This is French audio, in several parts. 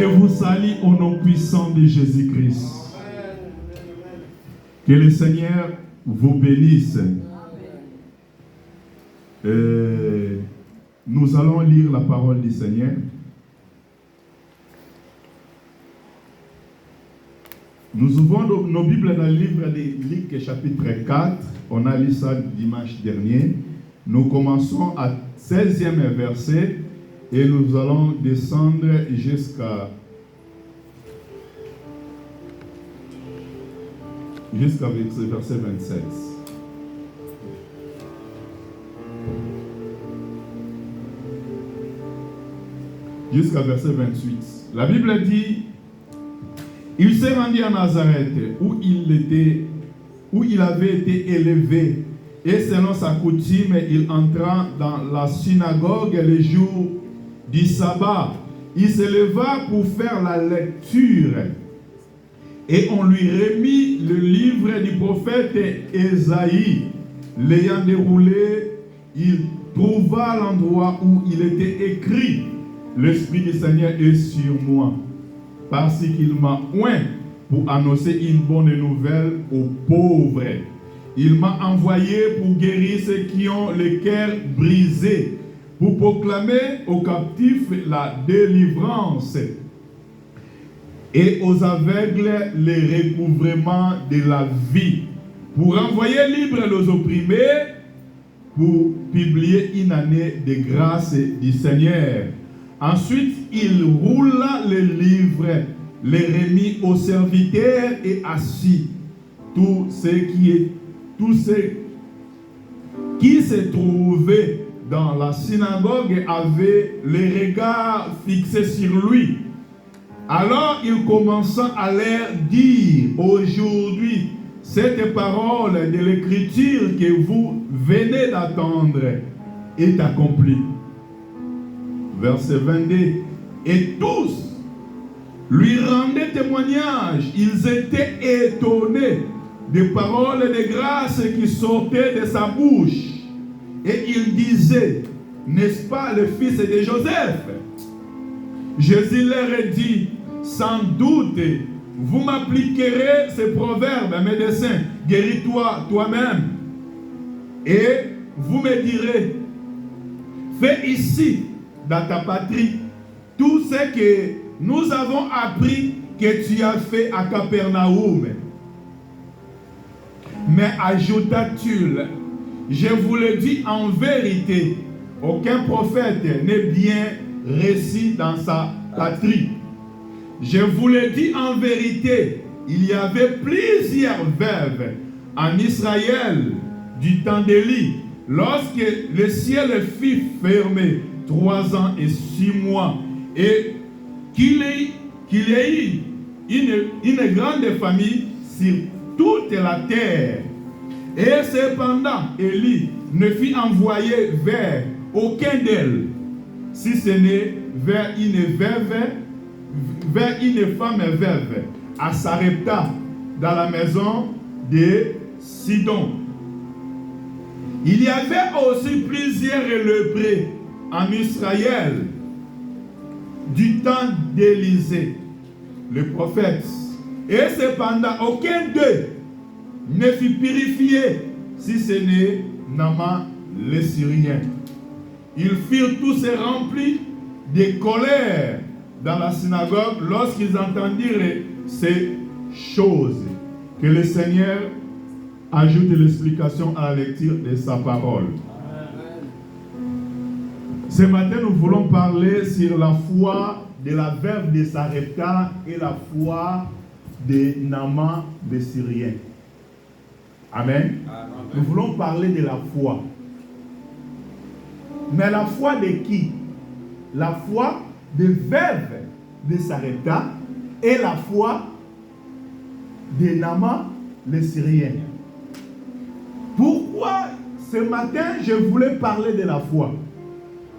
Je vous salue au nom puissant de Jésus-Christ. Que le Seigneur vous bénisse. Nous allons lire la parole du Seigneur. Nous ouvrons nos Bibles dans le livre de Luc chapitre 4. On a lu ça dimanche dernier. Nous commençons à 16e verset et nous allons descendre jusqu'à verset 27. Jusqu'à verset 28. La Bible dit: il s'est rendu à Nazareth où il avait été élevé, et selon sa coutume, il entra dans la synagogue le jour du sabbat. Il se leva pour faire la lecture, et on lui remit le livre du prophète Ésaïe. L'ayant déroulé, il trouva l'endroit où il était écrit: l'Esprit du Seigneur est sur moi, parce qu'il m'a oint pour annoncer une bonne nouvelle aux pauvres. Il m'a envoyé pour guérir ceux qui ont le cœur brisé, pour proclamer aux captifs la délivrance et aux aveugles le recouvrement de la vie, pour envoyer libres les opprimés, pour publier une année de grâce du Seigneur. Ensuite, il roula le livre, les remit aux serviteurs et assis. Tous ceux qui se trouvaient dans la synagogue avaient les regards fixés sur lui. Alors il commença à leur dire: aujourd'hui, cette parole de l'Écriture que vous venez d'attendre est accomplie. Verset 22. Et tous lui rendaient témoignage. Ils étaient étonnés des paroles de grâce qui sortaient de sa bouche. Et ils disaient: n'est-ce pas le fils de Joseph? Jésus leur dit: sans doute, vous m'appliquerez ce proverbe, médecin, guéris-toi toi-même. Et vous me direz: fais ici, dans ta patrie, tout ce que nous avons appris que tu as fait à Capernaum. Mais ajouta-t-il: je vous le dis en vérité, aucun prophète n'est bien reçu dans sa patrie. Je vous le dis en vérité, il y avait plusieurs veuves en Israël du temps d'Élie, lorsque le ciel fut fermé 3 ans et 6 mois, et qu'il y ait une grande famille sur toute la terre. Et cependant, Élie ne fut envoyé vers aucun d'elles, si ce n'est vers une femme veuve, à Sarepta, dans la maison de Sidon. Il y avait aussi plusieurs lépreux en Israël du temps d'Élisée, le prophète. Et cependant, aucun d'eux ne fut purifié, si ce n'est Naaman le Syrien. Ils furent tous remplis de colère dans la synagogue lorsqu'ils entendirent ces choses. Que le Seigneur ajoute l'explication à la lecture de sa parole. Ce matin, nous voulons parler sur la foi de la veuve de Sarepta et la foi de Naaman le Syrien. Amen. Nous voulons parler de la foi. Mais la foi de qui? La foi de veuve de Sarepta et la foi de Naaman le Syrien. Pourquoi ce matin je voulais parler de la foi?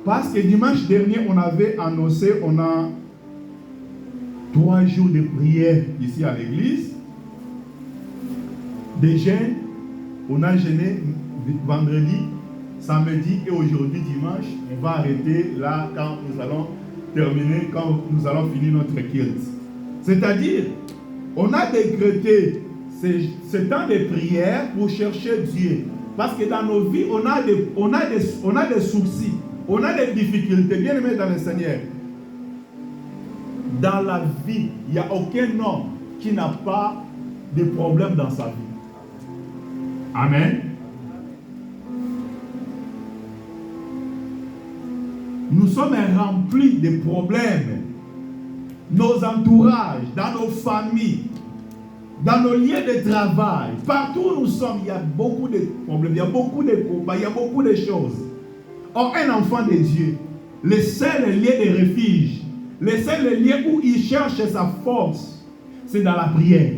Parce que dimanche dernier on avait annoncé, on a 3 jours de prière ici à l'église, des jeûnes. On a jeûné vendredi, samedi et aujourd'hui dimanche. On va arrêter là quand nous allons terminer quand nous allons finir notre culte. C'est-à-dire, on a décrété ce temps de prière pour chercher Dieu. Parce que dans nos vies, on a des soucis, on a des difficultés. Bien aimé dans le Seigneur, dans la vie, il n'y a aucun homme qui n'a pas de problème dans sa vie. Amen. Nous sommes remplis de problèmes. Nos entourages, dans nos familles, dans nos lieux de travail, partout où nous sommes, il y a beaucoup de problèmes, il y a beaucoup de combats, il y a beaucoup de choses. Or, un enfant de Dieu, le seul lieu de refuge, le seul lieu où il cherche sa force, c'est dans la prière.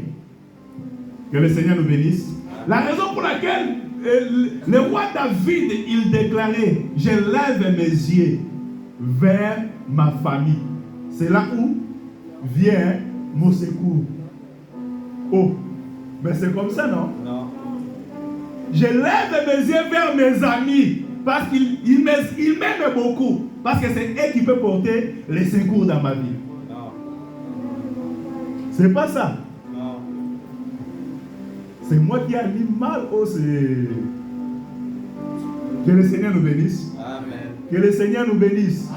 Que le Seigneur nous bénisse. La raison pour laquelle le roi David, il déclarait, je lève mes yeux vers ma famille. C'est là où vient mon secours. Oh, mais c'est comme ça, non? Non. Je lève mes yeux vers mes amis parce qu'ils m'aiment beaucoup. Parce que c'est eux qui peuvent porter les secours dans ma vie. Non. C'est pas ça. Non. C'est moi qui ai mis mal. Oh, c'est... Que le Seigneur nous bénisse. Amen. Que le Seigneur nous bénisse.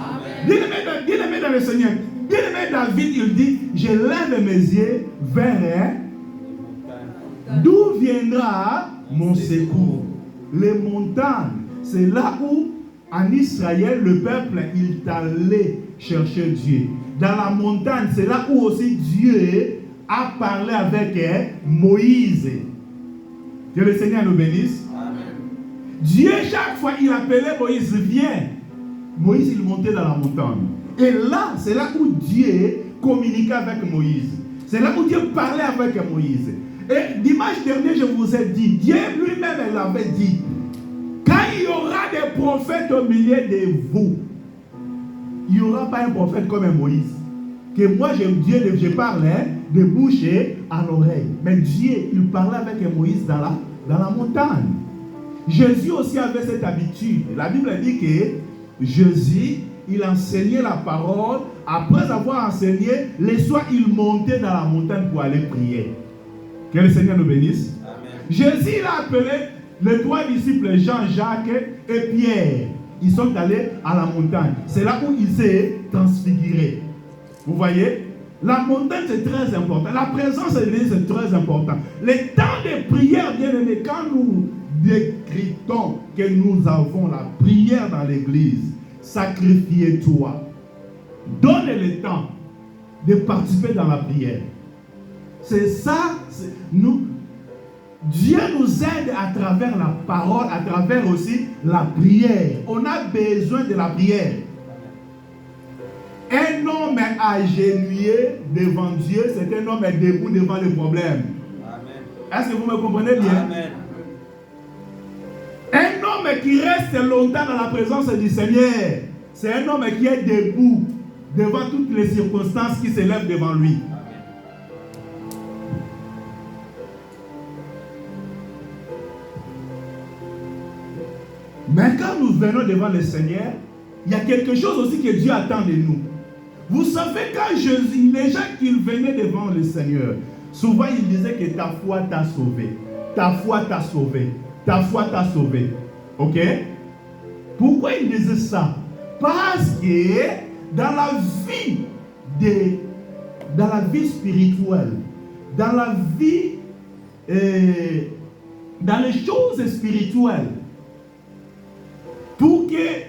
Bien-aimé dans le Seigneur. Bien-aimé David, il dit, je lève mes yeux vers d'où viendra mon secours. Les montagnes, c'est là où en Israël, le peuple, il allait chercher Dieu. Dans la montagne, c'est là où aussi Dieu a parlé avec Moïse. Que le Seigneur nous bénisse. Amen. Dieu, chaque fois, il appelait Moïse, viens. Moïse, il montait dans la montagne. Et là, c'est là où Dieu communiquait avec Moïse. C'est là où Dieu parlait avec Moïse. Et dimanche dernier, je vous ai dit, Dieu lui-même, il avait dit, quand il y aura des prophètes au milieu de vous, il n'y aura pas un prophète comme Moïse. Que moi, je parle de bouche à l'oreille. Mais Dieu, il parlait avec Moïse dans la montagne. Jésus aussi avait cette habitude. La Bible dit que Jésus, il enseignait la parole. Après avoir enseigné, le soir, il montait dans la montagne pour aller prier. Que le Seigneur nous bénisse. Amen. Jésus, il a appelé les trois disciples, Jean, Jacques et Pierre. Ils sont allés à la montagne. C'est là où il s'est transfiguré. Vous voyez? La montagne, c'est très important. La présence de Dieu, c'est très important. Les temps de prière, bien aimés, quand nous décritons que nous avons la prière dans l'église, sacrifiez-toi. Donne le temps de participer dans la prière. C'est ça, Dieu nous aide à travers la parole, à travers aussi la prière. On a besoin de la prière. Un homme agenouillé devant Dieu, c'est un homme debout devant le problème. Est-ce que vous me comprenez bien? Amen. Un homme qui reste longtemps dans la présence du Seigneur, c'est un homme qui est debout devant toutes les circonstances qui s'élèvent devant lui. Mais quand nous venons devant le Seigneur, il y a quelque chose aussi que Dieu attend de nous. Vous savez, quand Jésus, les gens qui venaient devant le Seigneur, souvent ils disaient que ta foi t'a sauvé. Ta foi t'a sauvé. Ta foi t'a sauvé. Ok? Pourquoi ils disaient ça? Parce que dans la vie spirituelle, dans la vie, dans les choses spirituelles, pour que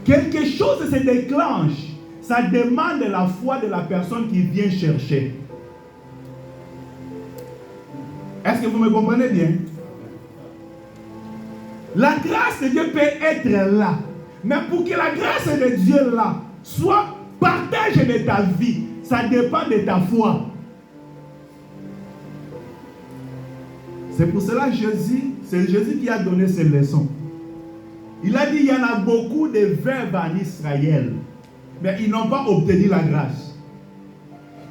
quelque chose se déclenche, ça demande la foi de la personne qui vient chercher. Est-ce que vous me comprenez bien? La grâce de Dieu peut être là. Mais pour que la grâce de Dieu là soit partagée de ta vie, ça dépend de ta foi. C'est pour cela que c'est Jésus qui a donné ces leçons. Il a dit, il y en a beaucoup de veuves en Israël, mais ils n'ont pas obtenu la grâce.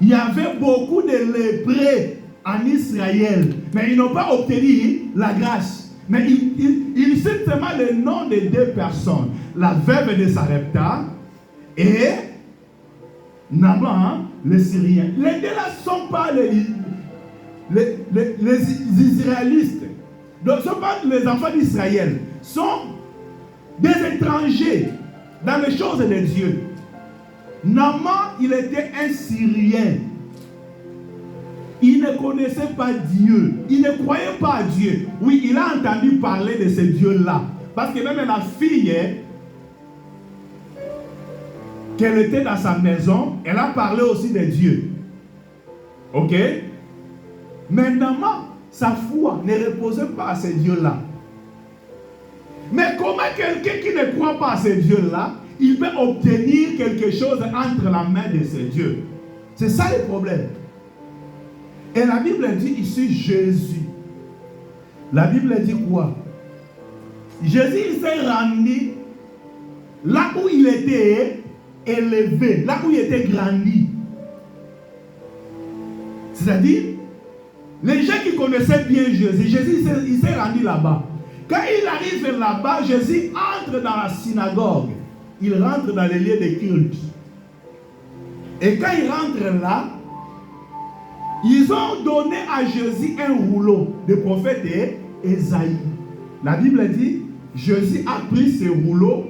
Il y avait beaucoup de lépreux en Israël, mais ils n'ont pas obtenu la grâce. Mais il cite seulement le nom de deux personnes, la veuve de Sarepta et Naaman, le Syrien. Les deux là ne sont pas les Israélites. Donc, ce ne sont pas les enfants d'Israël. Sont des étrangers dans les choses de Dieu. Naaman, il était un Syrien. Il ne connaissait pas Dieu. Il ne croyait pas à Dieu. Oui, il a entendu parler de ce Dieu-là. Parce que même la fille, qu'elle était dans sa maison, elle a parlé aussi de Dieu. Ok? Mais Naaman, sa foi ne reposait pas à ce Dieu-là. Mais comment quelqu'un qui ne croit pas à ce Dieu-là, il peut obtenir quelque chose entre la main de ce Dieu? C'est ça le problème. Et la Bible dit ici Jésus. La Bible dit quoi? Jésus, il s'est rendu là où il était élevé, là où il était grandi. C'est-à-dire, les gens qui connaissaient bien Jésus, Jésus il s'est rendu là-bas. Quand il arrive là-bas, Jésus entre dans la synagogue. Il rentre dans les lieux de culte. Et quand il rentre là, ils ont donné à Jésus un rouleau de prophète Ésaïe. La Bible dit, Jésus a pris ce rouleau,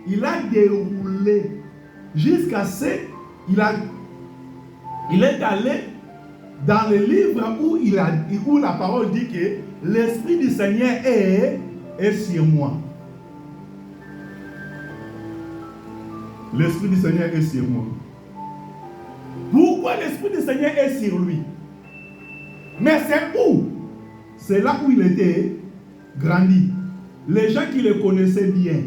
il a déroulé jusqu'à ce qu'il est allé dans le livre où la parole dit que l'Esprit du Seigneur est sur moi. L'Esprit du Seigneur est sur moi. Pourquoi l'Esprit du Seigneur est sur lui? Mais c'est où? C'est là où il était grandi. Les gens qui le connaissaient bien.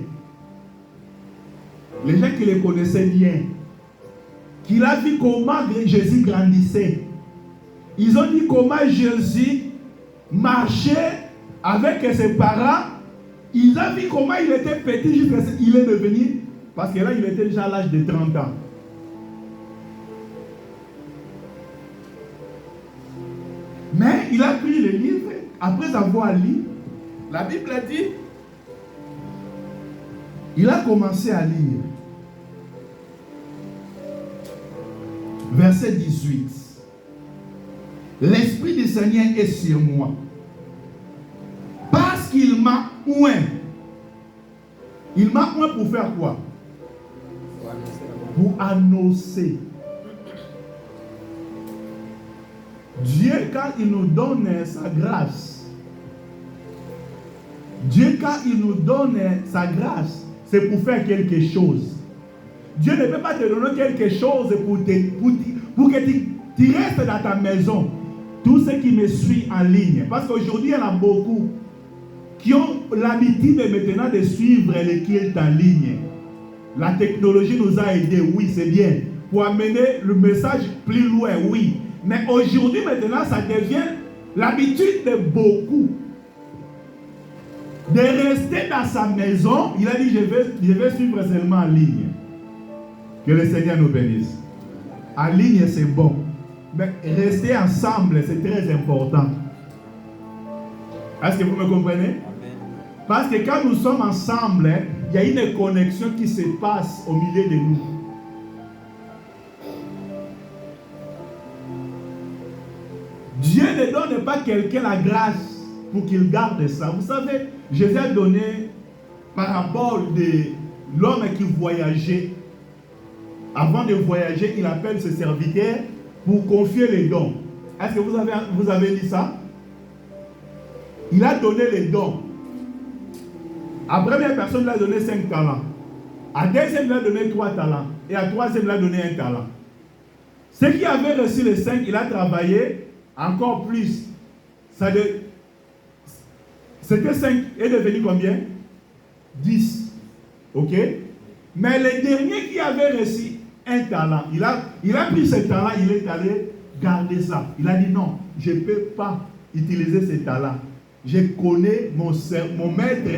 Les gens qui le connaissaient bien. Qu'il a vu comment Jésus grandissait. Ils ont dit comment Jésus marchait avec ses parents. Ils ont vu comment il était petit jusqu'à ce qu'il est devenu. Parce que là, il était déjà à l'âge de 30 ans. Mais il a pris le livre, après avoir lu, la Bible a dit, il a commencé à lire. Verset 18. L'Esprit du Seigneur est sur moi. Parce qu'il m'a oint. Il m'a oint pour faire quoi? Pour annoncer. Dieu, quand il nous donne sa grâce, Dieu, quand il nous donne sa grâce, c'est pour faire quelque chose. Dieu ne peut pas te donner quelque chose pour que tu restes dans ta maison. Tous ceux qui me suivent en ligne, parce qu'aujourd'hui, il y en a beaucoup qui ont l'habitude maintenant de suivre les cultes en ligne. La technologie nous a aidés, oui, c'est bien. Pour amener le message plus loin, oui. Mais aujourd'hui, maintenant, ça devient l'habitude de beaucoup de rester dans sa maison. Il a dit, je vais suivre seulement en ligne. Que le Seigneur nous bénisse. En ligne, c'est bon. Mais rester ensemble, c'est très important. Est-ce que vous me comprenez? Amen. Parce que quand nous sommes ensemble, il y a une connexion qui se passe au milieu de nous. Dieu ne donne pas quelqu'un la grâce pour qu'il garde ça. Vous savez, Jésus a donné parabole de l'homme qui voyageait. Avant de voyager, il appelle ses serviteurs pour confier les dons. Est-ce que vous avez dit ça? Il a donné les dons. À la première personne, il a donné 5 talents. À la deuxième, il a donné 3 talents. Et à la troisième, il a donné 1 talent. Ceux qui avaient reçu les 5, il a travaillé encore plus. C'était 5 est devenu combien? 10. Ok? Mais le dernier qui avait reçu 1 talent, il a pris ce talent, il est allé garder ça. Il a dit non, je ne peux pas utiliser ce talent. Je connais mon maître,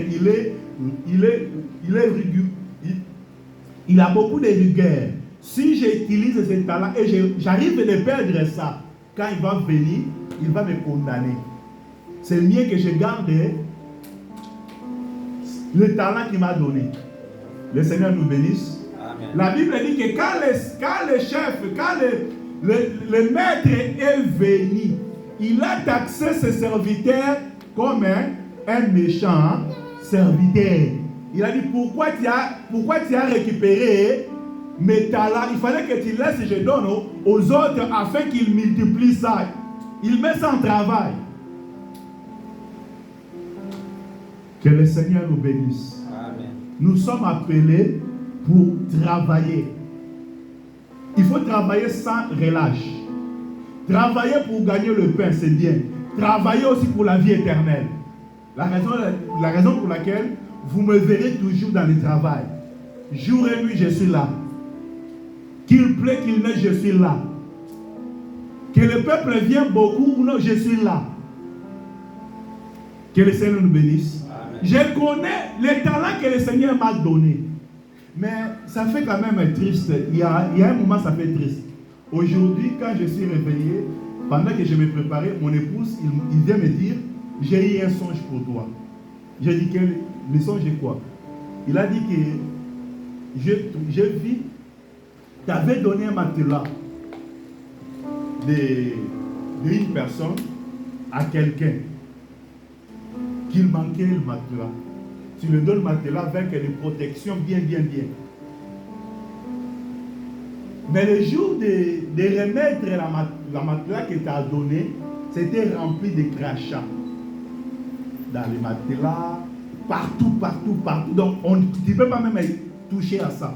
il a beaucoup de rigueur. Si j'utilise ce talent et j'arrive à perdre ça, quand il va venir, il va me condamner. C'est mieux que je garde le talent qu'il m'a donné. Le Seigneur nous bénisse. La Bible dit que quand le chef, quand le maître est venu, il a taxé ses serviteurs comme un méchant serviteur. Il a dit, pourquoi tu as récupéré mes talents? Il fallait que tu laisses, je donne aux autres afin qu'ils multiplient ça. Il met ça en travail. Que le Seigneur nous bénisse. Amen. Nous sommes appelés pour travailler. Il faut travailler sans relâche. Travailler pour gagner le pain, c'est bien. Travailler aussi pour la vie éternelle. La raison pour laquelle vous me verrez toujours dans le travail. Jour et nuit, je suis là. Qu'il plaît, qu'il neige, je suis là. Que le peuple vienne beaucoup ou non, je suis là. Que le Seigneur nous bénisse. Amen. Je connais les talents que le Seigneur m'a donnés. Mais ça fait quand même triste. Il y a un moment, ça fait triste. Aujourd'hui, quand je suis réveillé, pendant que je me préparais, mon épouse, il vient me dire, j'ai eu un songe pour toi. J'ai dit, le songe est quoi? Il a dit que je vis, tu avais donné un matelas d'une personne à quelqu'un, qu'il manquait le matelas. Tu lui donnes le matelas avec des protections bien. Mais le jour de remettre la matelas que tu as donné, c'était rempli de crachats. Dans les matelas, partout. Donc, tu ne peux pas même toucher à ça.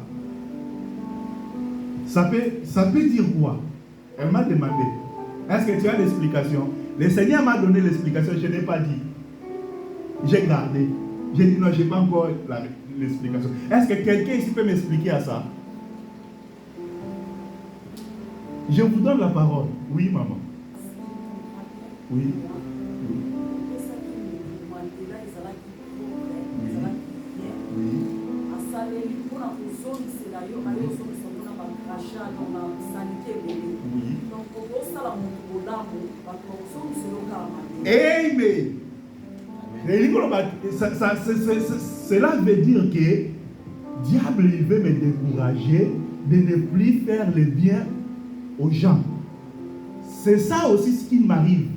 Ça peut dire quoi? Elle m'a demandé, est-ce que tu as l'explication? Le Seigneur m'a donné l'explication, je n'ai pas dit. J'ai gardé. J'ai dit non, je n'ai pas encore l'explication. Est-ce que quelqu'un ici peut m'expliquer à ça? Je vous donne la parole. Oui, maman. Oui. Amen. Cela veut dire que diable il veut me décourager de ne plus faire le bien aux gens. C'est ça aussi ce qui m'arrive.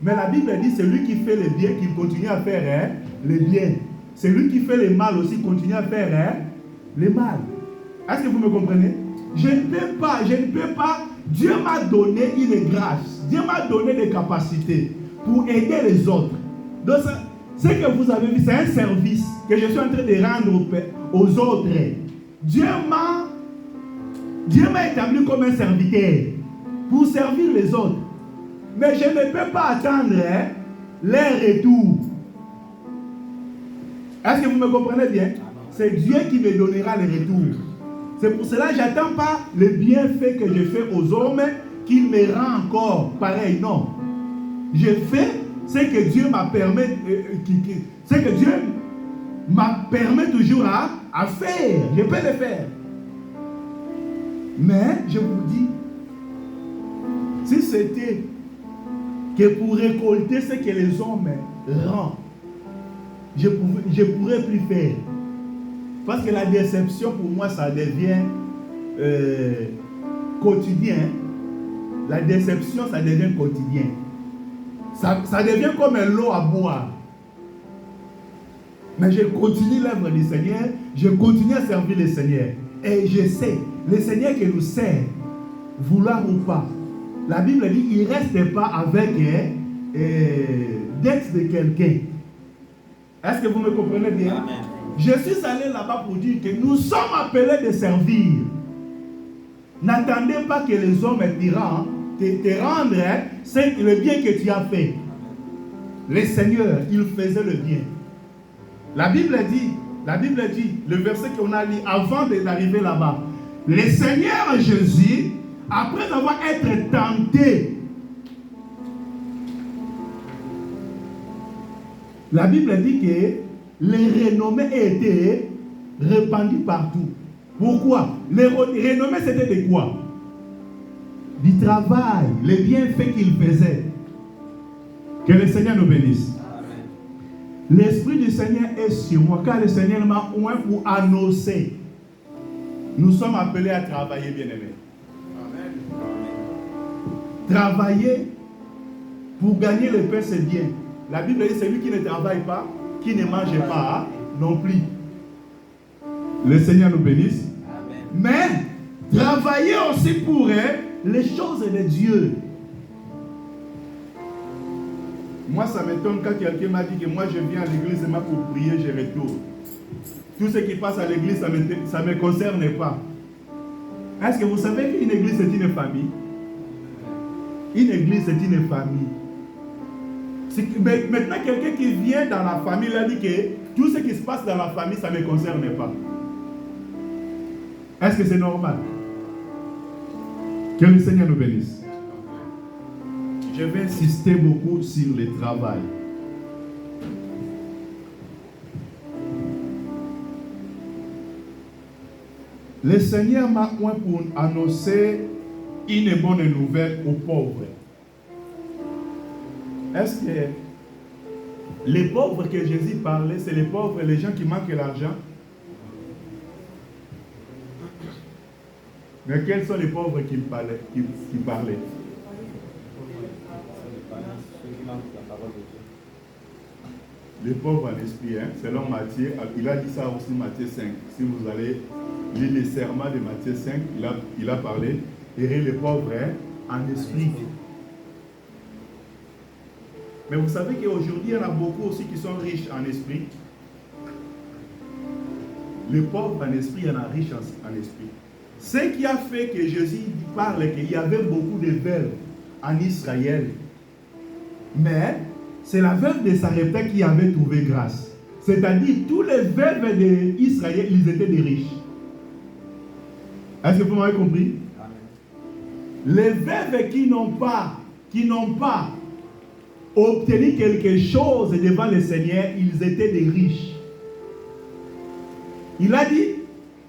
Mais la Bible dit c'est lui qui fait le bien qu'il continue à faire le bien. C'est lui qui fait le mal aussi continue à faire le mal. Est-ce que vous me comprenez? Je ne peux pas. Dieu m'a donné une grâce. Dieu m'a donné des capacités pour aider les autres. Donc, ce que vous avez vu, c'est un service que je suis en train de rendre aux autres. Dieu m'a établi comme un serviteur pour servir les autres. Mais je ne peux pas attendre leur retour. Est-ce que vous me comprenez bien? C'est Dieu qui me donnera le retour. C'est pour cela que je n'attends pas le bienfait que je fais aux hommes qu'il me rend encore pareil. Non. Je fais ce que Dieu m'a permis, ce que Dieu m'a permis toujours à faire. Je peux le faire. Mais je vous dis, si c'était que pour récolter ce que les hommes rendent, je pourrais plus faire. Parce que la déception pour moi ça devient quotidien. La déception ça devient quotidien. Ça devient comme l'eau à boire. Mais je continue l'œuvre du Seigneur, je continue à servir le Seigneur. Et je sais, le Seigneur qui nous sert, vouloir ou pas, la Bible dit il ne reste pas avec dette de quelqu'un. Est-ce que vous me comprenez bien? Amen. Je suis allé là-bas pour dire que nous sommes appelés de servir. N'attendez pas que les hommes te rendent le bien que tu as fait. Le Seigneur, il faisait le bien. La Bible dit, le verset qu'on a lu avant d'arriver là-bas, le Seigneur Jésus, après avoir été tenté, la Bible dit que les renommées étaient répandues partout. Pourquoi? Les renommées c'était de quoi? Du travail, les bienfaits qu'il faisait. Que le Seigneur nous bénisse. L'Esprit du Seigneur est sur moi, car le Seigneur m'a oint pour annoncer Nous sommes appelés à travailler, bien-aimés. Travailler pour gagner le pain, c'est bien. La Bible dit celui qui ne travaille pas, qui ne mange pas, non plus. Le Seigneur nous bénisse. Amen. Mais travailler aussi pour les choses de Dieu. Moi, ça m'étonne quand quelqu'un m'a dit que moi, je viens à l'église seulement pour prier, je retourne. Tout ce qui passe à l'église, ça ne me concerne pas. Est-ce que vous savez qu'une église, c'est une famille? Une église, c'est une famille. Maintenant, quelqu'un qui vient dans la famille, il a dit que tout ce qui se passe dans la famille, ça ne me concerne pas. Est-ce que c'est normal? Que le Seigneur nous bénisse. Je vais insister beaucoup sur le travail. Le Seigneur m'a point pour annoncer une bonne nouvelle aux pauvres. Est-ce que les pauvres que Jésus parlait, c'est les pauvres, les gens qui manquent l'argent? Mais quels sont les pauvres qui parlaient? Les pauvres en esprit, selon Matthieu, il a dit ça aussi Matthieu 5. Si vous allez lire les serments de Matthieu 5, il a parlé, et les pauvres en esprit. Mais vous savez qu'aujourd'hui, il y en a beaucoup aussi qui sont riches en esprit. Les pauvres en esprit, il y en a riches en esprit. Ce qui a fait que Jésus parle qu'il y avait beaucoup de veuves en Israël. Mais c'est la veuve de Sarepta qui avait trouvé grâce. C'est-à-dire, tous les veuves d'Israël, ils étaient des riches. Est-ce que vous m'avez compris? Les veuves qui n'ont pas obtenu quelque chose devant le Seigneur, ils étaient des riches. Il a dit,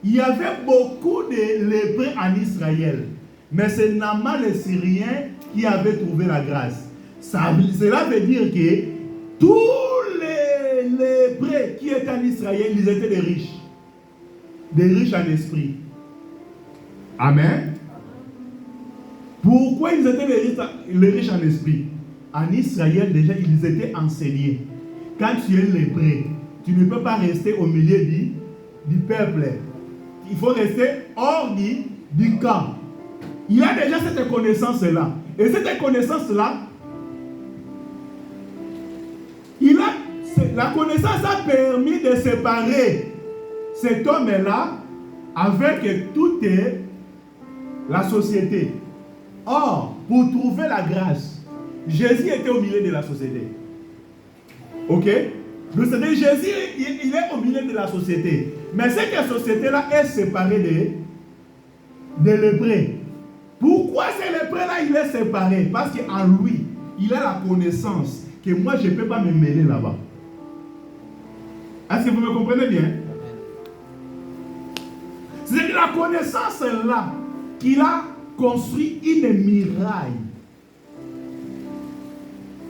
il y avait beaucoup de lépreux en Israël, mais c'est Naaman le Syrien qui avait trouvé la grâce. Cela veut dire que tous les lépreux qui étaient en Israël, ils étaient des riches en esprit. Amen. Pourquoi ils étaient les riches en esprit? En Israël, déjà, ils étaient enseignés. Quand tu es lépreux, tu ne peux pas rester au milieu du peuple. Il faut rester hors du camp. Il y a déjà cette connaissance-là. Et cette connaissance-là, la connaissance a permis de séparer cet homme-là avec toute la société. Or, pour trouver la grâce, Jésus était au milieu de la société. Ok? Donc, c'est-à-dire Jésus, il est au milieu de la société. Mais cette société-là est séparée des lépreux. Pourquoi ces lépreux-là, il est séparé? Parce qu'en lui, il a la connaissance que moi, je ne peux pas me mêler là-bas. Est-ce que vous me comprenez bien? C'est la connaissance-là qu'il a construit une muraille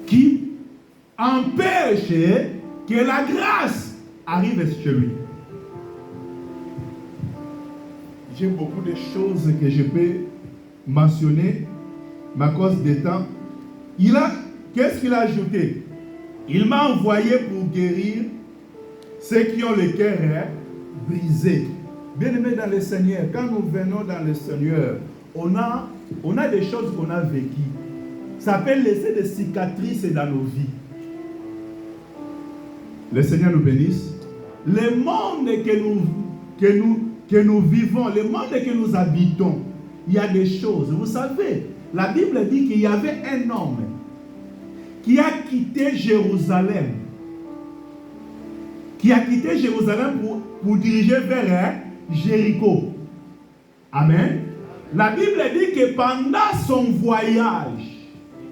qui empêche que la grâce arrive chez lui. J'ai beaucoup de choses que je peux mentionner, mais à cause du temps. Qu'est-ce qu'il a ajouté? Il m'a envoyé pour guérir ceux qui ont le cœur brisé. Bien-aimés dans le Seigneur, quand nous venons dans le Seigneur, on a des choses qu'on a vécues. Ça peut laisser des cicatrices dans nos vies. Le Seigneur nous bénisse. Le monde que nous vivons, le monde que nous habitons, il y a des choses. Vous savez, la Bible dit qu'il y avait un homme qui a quitté Jérusalem. Qui a quitté Jérusalem pour diriger vers Jéricho. Amen. La Bible dit que pendant son voyage,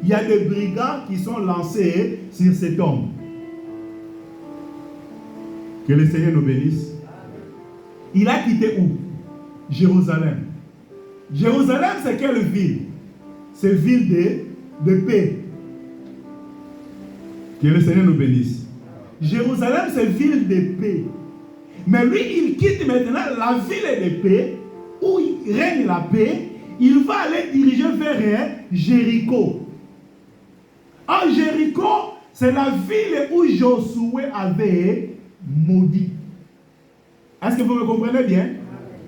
il y a des brigands qui sont lancés sur cet homme. Que le Seigneur nous bénisse. Il a quitté où? Jérusalem. Jérusalem, c'est quelle ville? C'est ville de paix. Que le Seigneur nous bénisse. Jérusalem, c'est ville de paix. Mais lui, il quitte maintenant la ville de paix règne la paix, il va aller diriger vers Jéricho. En Jéricho, c'est la ville où Josué avait maudit. Est-ce que vous me comprenez bien?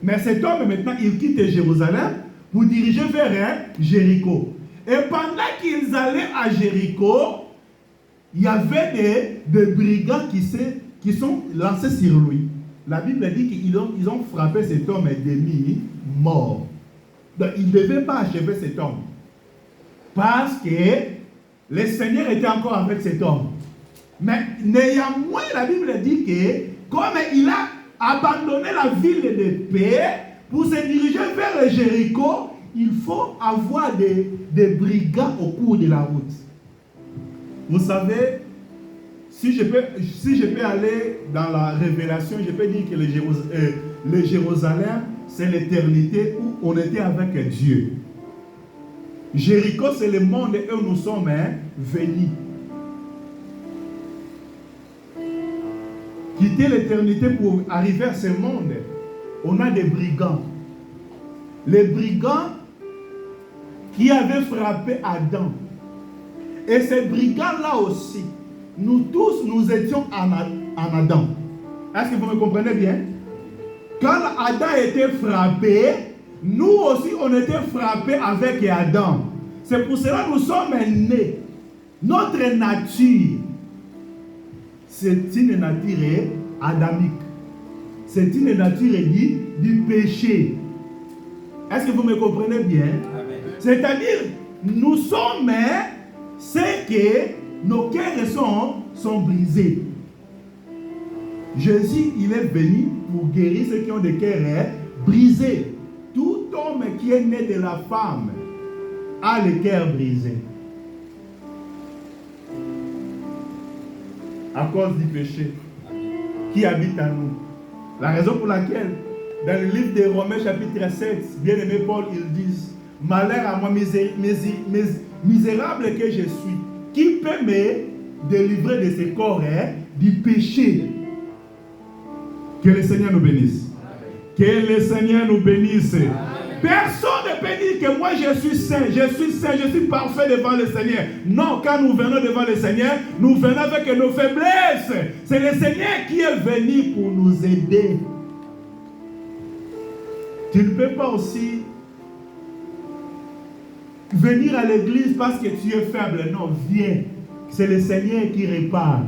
Mais cet homme, maintenant, il quitte Jérusalem pour diriger vers Jéricho. Et pendant qu'ils allaient à Jéricho, il y avait des brigands qui sont lancés sur lui. La Bible dit qu'ils ont frappé cet homme et demi mort. Donc, ils ne devaient pas achever cet homme. Parce que le Seigneur était encore avec cet homme. Mais néanmoins, la Bible dit que comme il a abandonné la ville de paix pour se diriger vers Jéricho, il faut avoir des brigands au cours de la route. Vous savez, si je peux aller dans la révélation, je peux dire que le Jérusalem, c'est l'éternité où on était avec Dieu. Jéricho, c'est le monde où nous sommes venus. Quitter l'éternité pour arriver à ce monde, on a des brigands. Les brigands qui avaient frappé Adam. Et ces brigands-là aussi, nous tous, nous étions en Adam. Est-ce que vous me comprenez bien? Quand Adam était frappé, nous aussi, on était frappés avec Adam. C'est pour cela que nous sommes nés. Notre nature, c'est une nature adamique. C'est une nature du péché. Est-ce que vous me comprenez bien? C'est-à-dire, nous sommes ceux que nos cœurs sont brisés. Jésus, il est venu pour guérir ceux qui ont des cœurs brisés. Tout homme qui est né de la femme a le cœur brisé. À cause du péché qui habite en nous. La raison pour laquelle, dans le livre de Romains chapitre 7, bien-aimé Paul, ils disent: malheur à moi misérable que je suis, qui peut me délivrer de ce corps du péché? Que le Seigneur nous bénisse. Que le Seigneur nous bénisse. Personne ne peut dire que moi je suis saint, je suis parfait devant le Seigneur. Non, quand nous venons devant le Seigneur, nous venons avec nos faiblesses. C'est le Seigneur qui est venu pour nous aider. Tu ne peux pas aussi venir à l'église parce que tu es faible. Non, viens. C'est le Seigneur qui répare.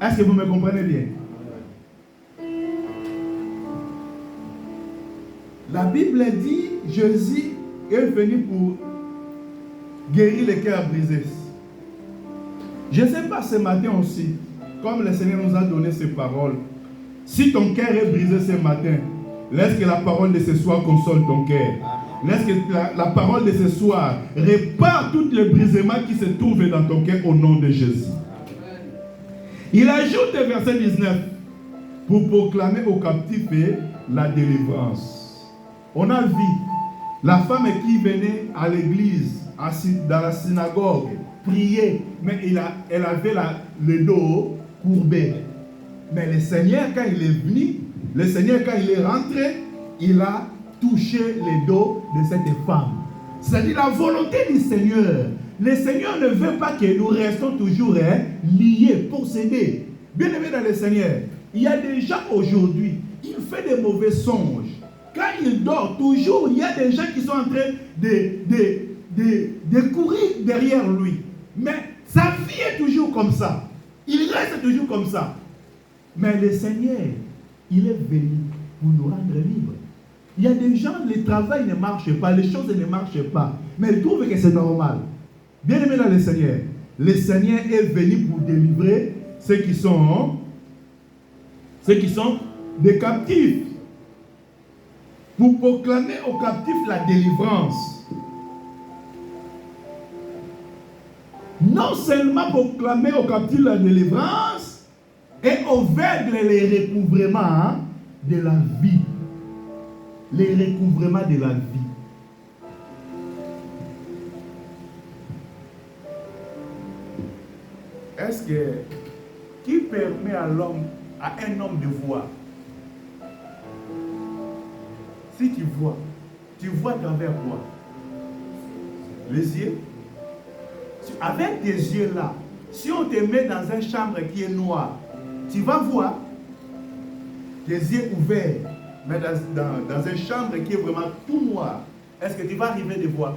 Est-ce que vous me comprenez bien? La Bible dit, Jésus est venu pour guérir les cœurs brisés. Je ne sais pas ce matin aussi, comme le Seigneur nous a donné ces paroles, si ton cœur est brisé ce matin, laisse que la parole de ce soir console ton cœur. Laisse que la parole de ce soir répare tous les brisements qui se trouvent dans ton cœur au nom de Jésus. Il ajoute verset 19 pour proclamer aux captifs la délivrance. On a vu la femme qui venait à l'église, dans la synagogue, prier, mais elle avait le dos courbé. Mais le Seigneur, quand il est venu, le Seigneur, quand il est rentré, il a touché le dos de cette femme. C'est-à-dire la volonté du Seigneur. Le Seigneur ne veut pas que nous restons toujours liés, possédés. Bien aimés dans le Seigneur, il y a des gens aujourd'hui, ils font des mauvais songes. Quand il dort, toujours, il y a des gens qui sont en train de courir derrière lui. Mais sa vie est toujours comme ça. Il reste toujours comme ça. Mais le Seigneur, il est venu pour nous rendre libres. Il y a des gens, le travail ne marche pas, les choses ne marchent pas. Mais ils trouvent que c'est normal. Bien aimé dans le Seigneur est venu pour délivrer ceux qui sont des captifs. Pour proclamer aux captifs la délivrance. Non seulement proclamer aux captifs la délivrance, et aux aveugles les recouvrements de la vie. Les recouvrements de la vie. Est-ce que qui permet à un homme de voir? Si tu vois, Tu vois à travers quoi? Les yeux. Avec tes yeux là, si on te met dans une chambre qui est noire, tu vas voir tes yeux ouverts, mais dans une chambre qui est vraiment tout noir. Est-ce que tu vas arriver de voir?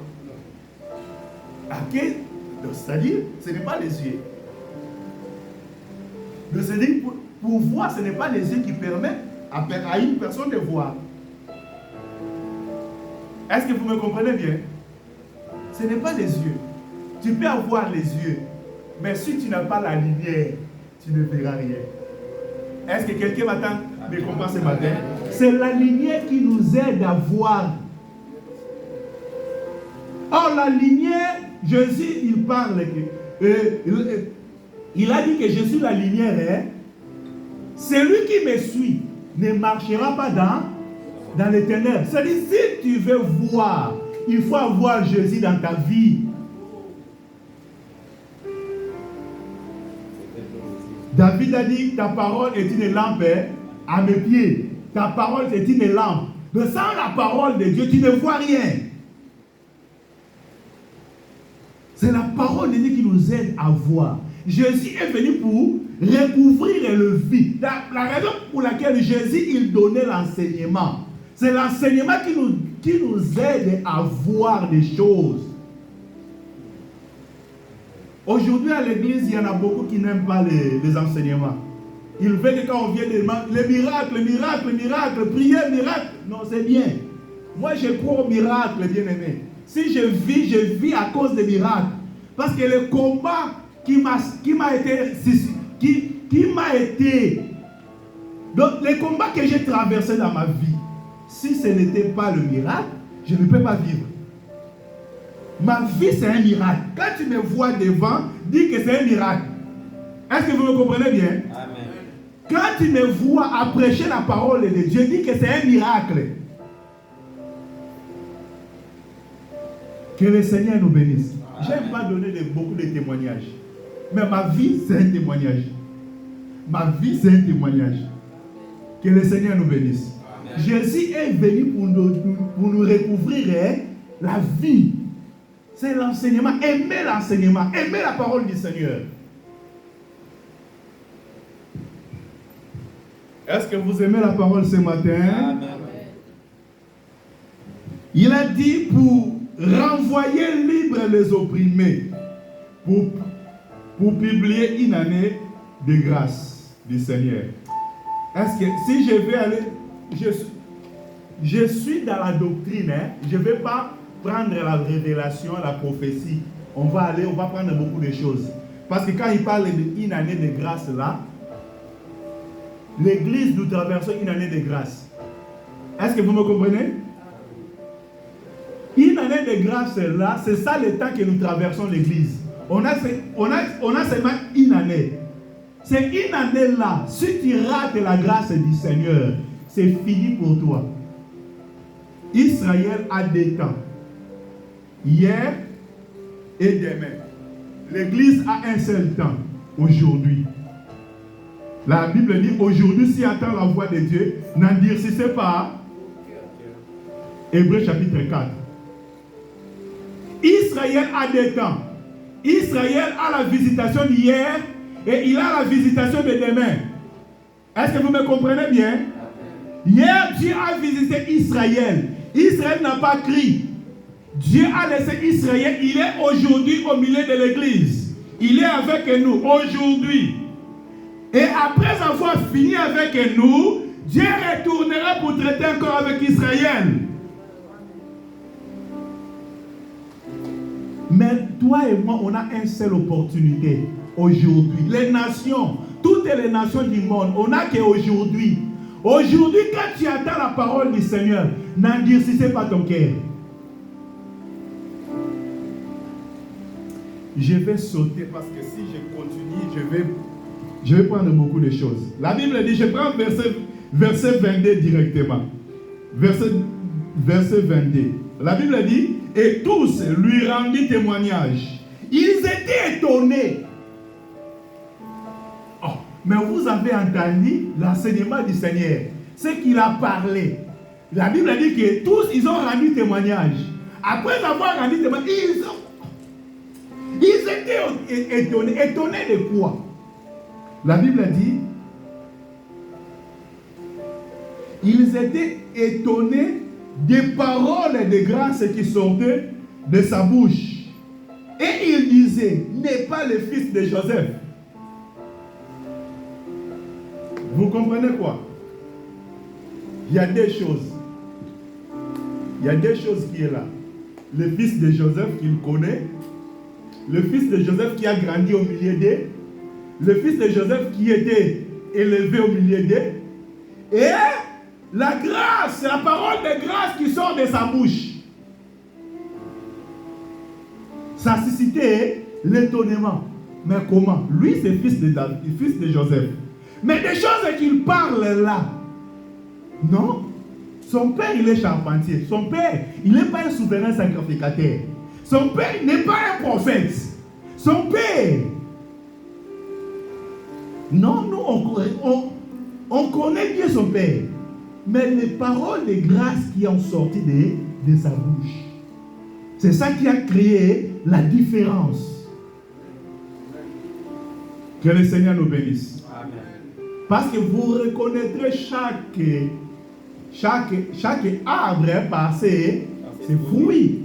C'est-à-dire, ce n'est pas les yeux. C'est-à-dire, pour voir, ce n'est pas les yeux qui permettent à une personne de voir. Est-ce que vous me comprenez bien? Ce n'est pas les yeux. Tu peux avoir les yeux, mais si tu n'as pas la lumière, tu ne verras rien. Est-ce que quelqu'un m'attend me comprend ce matin? C'est la lumière qui nous aide à voir. Or, la lumière, Jésus, il parle, il a dit que je suis la lumière. Hein? Celui qui me suit ne marchera pas dans les ténèbres. C'est-à-dire, si tu veux voir, il faut avoir Jésus dans ta vie. David a dit, ta parole est une lampe à mes pieds. Ta parole est une lampe. Mais sans la parole de Dieu, tu ne vois rien. C'est la parole de Dieu qui nous aide à voir. Jésus est venu pour recouvrir le vide. La raison pour laquelle Jésus, il donnait l'enseignement, c'est l'enseignement qui nous aide à voir des choses. Aujourd'hui, à l'église, il y en a beaucoup qui n'aiment pas les enseignements. Ils veulent que quand on vient les miracles, prière, miracle. Non, c'est bien. Moi, je crois aux miracles, bien-aimé. Si je vis à cause des miracles. Parce que le combat qui m'a été... Donc, les combats que j'ai traversés dans ma vie, si ce n'était pas le miracle, je ne peux pas vivre. Ma vie, c'est un miracle. Quand tu me vois devant, dis que c'est un miracle. Est-ce que vous me comprenez bien? Amen. Quand tu me vois à prêcher la parole de Dieu, dis que c'est un miracle. Que le Seigneur nous bénisse. Je n'aime pas donner beaucoup de témoignages. Mais ma vie, c'est un témoignage. Ma vie, c'est un témoignage. Que le Seigneur nous bénisse. Amen. Jésus est venu pour nous recouvrir la vie. C'est l'enseignement. Aimez l'enseignement. Aimez la parole du Seigneur. Est-ce que vous aimez la parole ce matin? Amen. Il a dit pour renvoyer libre les opprimés, pour publier une année de grâce du Seigneur. Est-ce que si je vais aller, je suis dans la doctrine, hein, je ne vais pas prendre la révélation, la prophétie. On va prendre beaucoup de choses. Parce que quand il parle d'une année de grâce là, l'église nous traversons une année de grâce. Est-ce que vous me comprenez? Une année de grâce là, c'est ça le temps que nous traversons l'église. On a seulement une année. C'est une année là. Si tu rates la grâce du Seigneur, c'est fini pour toi. Israël a des temps. Hier et demain. L'église a un seul temps. Aujourd'hui. La Bible dit aujourd'hui, si attend la voix de Dieu, n'endurcissez pas. Hébreux chapitre 4. Israël a des temps. Israël a la visitation d'hier et il a la visitation de demain. Est-ce que vous me comprenez bien? Hier, Dieu a visité Israël. Israël n'a pas crié. Dieu a laissé Israël. Il est aujourd'hui au milieu de l'église. Il est avec nous aujourd'hui. Et après avoir fini avec nous, Dieu retournera pour traiter encore avec Israël. Mais toi et moi, on a une seule opportunité aujourd'hui. Les nations, toutes les nations du monde, on n'a qu'aujourd'hui. Aujourd'hui, quand tu attends la parole du Seigneur, n'endurcissez pas ton cœur. Je vais sauter parce que si je continue, je vais prendre beaucoup de choses. La Bible dit, je prends verset 22 directement. Verset 22. La Bible dit, et tous lui rendirent témoignage. Ils étaient étonnés. Oh, mais vous avez entendu l'enseignement du Seigneur. Ce qu'il a parlé. La Bible dit que tous, ils ont rendu témoignage. Après avoir rendu témoignage, ils étaient étonnés. Étonnés de quoi? La Bible dit, ils étaient étonnés des paroles de grâce qui sortaient de sa bouche. Et ils disaient, n'est pas le fils de Joseph. Vous comprenez quoi? Il y a des choses. Il y a des choses qui est là. Le fils de Joseph qu'il connaît, le fils de Joseph qui a grandi au milieu d'eux, le fils de Joseph qui était élevé au milieu d'eux, et la grâce, c'est la parole de grâce qui sort de sa bouche. Ça a suscité l'étonnement. Mais comment? Lui, c'est fils de David, fils de Joseph. Mais des choses qu'il parle là, non? Son père, il est charpentier. Son père, il n'est pas un souverain sacrificateur. Son père n'est pas un prophète. Son père. Non, nous, on connaît bien son père. Mais les paroles de grâce qui ont sorti de sa bouche, c'est ça qui a créé la différence. Que le Seigneur nous bénisse. Amen. Parce que vous reconnaîtrez chaque arbre par ses fruits.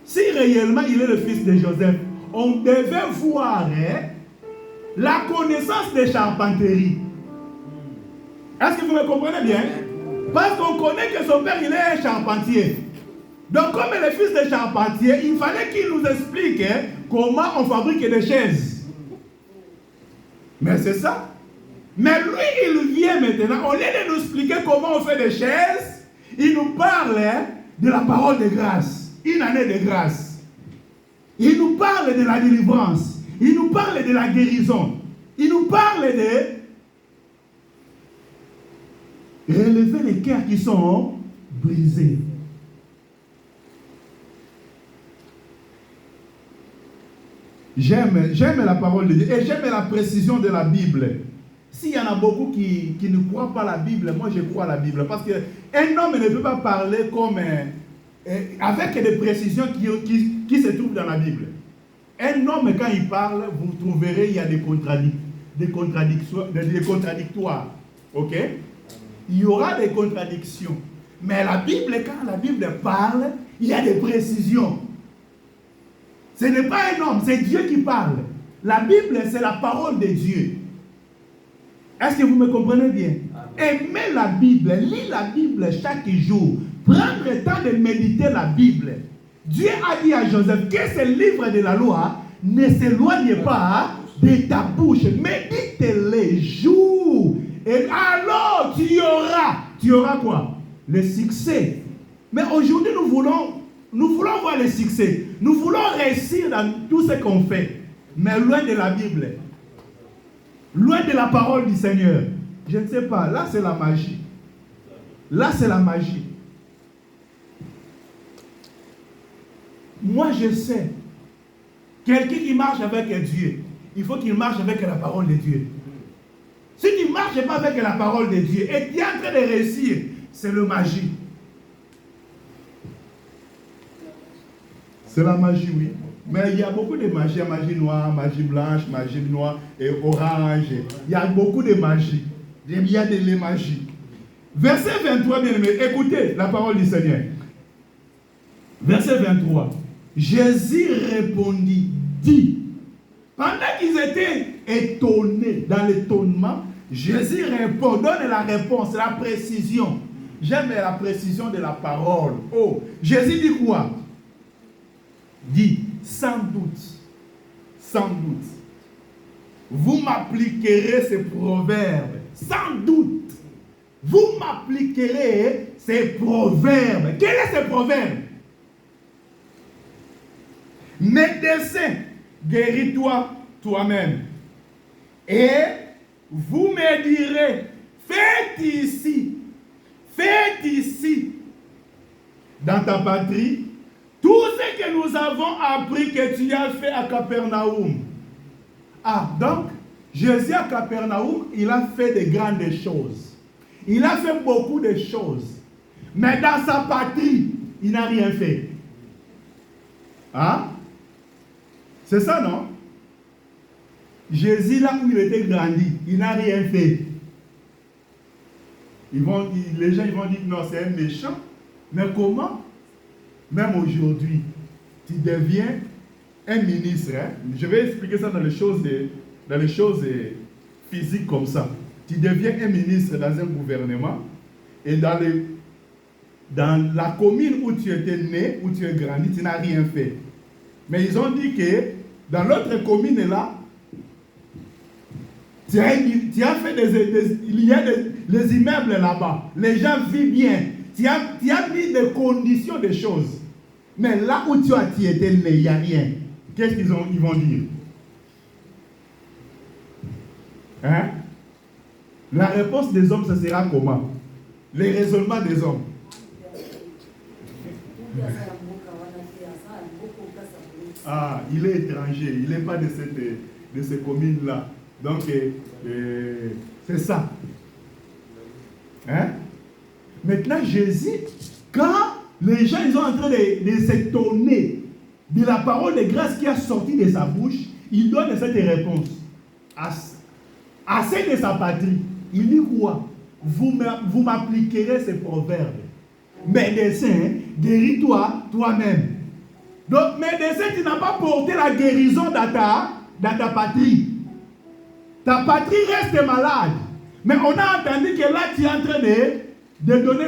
Si réellement il est le fils de Joseph, on devait voir la connaissance de charpenterie. Est-ce que vous me comprenez bien? Parce qu'on connaît que son père, il est un charpentier. Donc, comme il est fils de charpentier, il fallait qu'il nous explique comment on fabrique des chaises. Mais c'est ça. Mais lui, il vient maintenant, au lieu de nous expliquer comment on fait des chaises, il nous parle de la parole de grâce. Une année de grâce. Il nous parle de la délivrance. Il nous parle de la guérison. Il nous parle de relever les cœurs qui sont brisés. J'aime la parole de Dieu et j'aime la précision de la Bible. S'il y en a beaucoup qui ne croient pas à la Bible, moi je crois à la Bible. Parce qu'un homme ne peut pas parler comme avec des précisions qui se trouvent dans la Bible. Un homme, quand il parle, vous trouverez il y a des contradictoires. Ok? Il y aura des contradictions. Mais la Bible, quand la Bible parle, il y a des précisions. Ce n'est pas un homme, c'est Dieu qui parle. La Bible, c'est la parole de Dieu. Est-ce que vous me comprenez bien? Aimez la Bible, lis la Bible chaque jour. Prendre le temps de méditer la Bible. Dieu a dit à Joseph que ce livre de la loi ne s'éloigne pas de ta bouche. Médite-les jour. Et alors tu auras quoi? Le succès. Mais aujourd'hui nous voulons voir le succès. Nous voulons réussir dans tout ce qu'on fait. Mais loin de la Bible. Loin de la parole du Seigneur. Je ne sais pas. Là c'est la magie. Là c'est la magie. Moi je sais. Quelqu'un qui marche avec Dieu, il faut qu'il marche avec la parole de Dieu. Si tu ne marches pas avec la parole de Dieu et tu es en train de réussir, c'est la magie. C'est la magie, oui. Mais il y a beaucoup de magie. Il y a magie noire, magie blanche, magie noire et orange. Il y a beaucoup de magie. Il y a de magie. Verset 23, bien aimé, écoutez la parole du Seigneur. Verset 23. Jésus répondit, dit. Pendant qu'ils étaient étonnés, dans l'étonnement, Jésus répond, donne la réponse, la précision. J'aime la précision de la parole. Oh, Jésus dit quoi? Dit, sans doute, vous m'appliquerez ces proverbes. Sans doute, vous m'appliquerez ces proverbes. Quel est ce proverbe? Médecin, guéris-toi toi-même. Et vous me direz, faites ici, dans ta patrie, tout ce que nous avons appris que tu as fait à Capernaum. Ah, donc, Jésus à Capernaum, il a fait de grandes choses. Il a fait beaucoup de choses. Mais dans sa patrie, il n'a rien fait. Hein? C'est ça, non? Jésus, là où il était grandi, il n'a rien fait. Les gens ils vont dire non, c'est un méchant. Mais comment? Même aujourd'hui, tu deviens un ministre. Hein? Je vais expliquer ça dans les choses physiques comme ça. Tu deviens un ministre dans un gouvernement et dans la commune où tu étais né, où tu es grandi, tu n'as rien fait. Mais ils ont dit que dans l'autre commune là, tu as fait il y a les immeubles là-bas. Les gens vivent bien. Tu as mis des conditions de choses. Mais là où tu étais né, il n'y a rien. Qu'est-ce qu'ils vont dire? Hein? La réponse des hommes, ce sera comment? Les raisonnements des hommes. Ah, il est étranger. Il n'est pas de cette commune-là. Donc, c'est ça. Hein? Maintenant, Jésus, quand les gens ils sont en train de s'étonner de la parole de grâce qui a sorti de sa bouche, il donne cette réponse. À celle de sa patrie, il dit quoi? Vous m'appliquerez ces proverbes. Médecin, guéris-toi toi-même. Donc, médecin, tu n'as pas porté la guérison dans ta patrie. Ta patrie reste malade. Mais on a entendu que là, tu es en train de donner